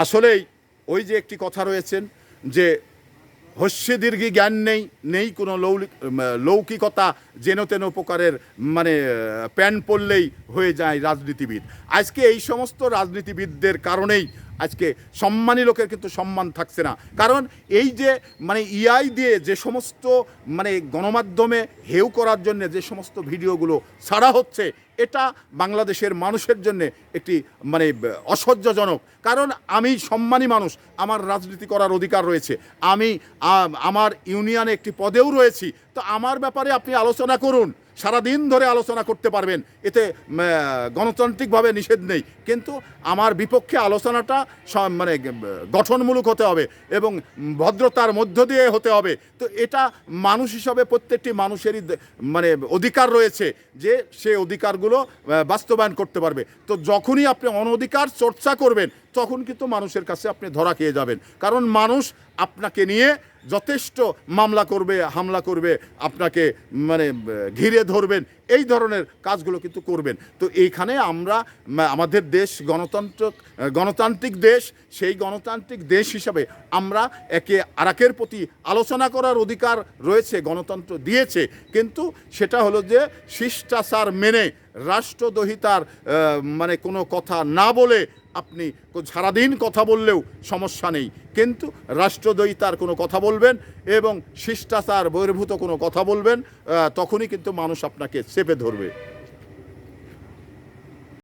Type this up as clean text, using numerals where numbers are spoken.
আসলেই ওই যে একটি কথা রয়েছেন যে হস্যে দীর্ঘি জ্ঞান নেই, নেই কোনো লৌকিকতা, যেন তেন প্রকারের মানে প্যান পড়লেই হয়ে যায় রাজনীতিবিদ। আজকে এই সমস্ত রাজনীতিবিদদের কারণেই আজকে সম্মানী লোকের কিন্তু সম্মান থাকছে না। কারণ এই যে মানে ইআই দিয়ে যে সমস্ত মানে গণমাধ্যমে হেউ করার জন্য যে সমস্ত ভিডিওগুলো ছাড়া হচ্ছে, এটা বাংলাদেশের মানুষের জন্য একটি মানে অসহ্যজনক। কারণ আমি সম্মানী মানুষ, আমার রাজনীতি করার অধিকার রয়েছে, আমি আমার ইউনিয়নে একটি পদেও রয়েছি, তো আমার ব্যাপারে আপনি আলোচনা করুন, সারাদিন ধরে আলোচনা করতে পারবেন, এতে গণতান্ত্রিকভাবে নিষেধ নেই। কিন্তু আমার বিপক্ষে আলোচনাটা মানে গঠনমূলক হতে হবে এবং ভদ্রতার মধ্য দিয়ে হতে হবে। তো এটা মানুষ হিসাবে প্রত্যেকটি মানুষেরই মানে অধিকার রয়েছে যে সে অধিকারগুলো বাস্তবায়ন করতে পারবে। তো যখনই আপনি অনধিকার চর্চা করবেন, তখন কিন্তু মানুষের কাছে আপনি ধরা খেয়ে যাবেন। কারণ মানুষ আপনাকে নিয়ে যথেষ্ট মামলা করবে, হামলা করবে, আপনাকে মানে ঘিরে ধরবেন, এই ধরনের কাজগুলো কিন্তু করবেন। তো এইখানে আমরা আমাদের দেশ গণতান্ত্রিক দেশ, সেই গণতান্ত্রিক দেশ হিসাবে আমরা একে আরেকের প্রতি আলোচনা করার অধিকার রয়েছে, গণতন্ত্র দিয়েছে। কিন্তু সেটা হলো যে শিষ্টাচার মেনে রাষ্ট্রদ্রোহিতার মানে কোনো কথা না বলে আপনি সারাদিন কথা বললেও সমস্যা নেই, কিন্তু রাষ্ট্রদ্রোহিতার কোনো কথা বলবেন এবং শিষ্টাচার বহির্ভূত কোনো কথা বলবেন, তখনই কিন্তু মানুষ আপনাকে চেপে ধরবে।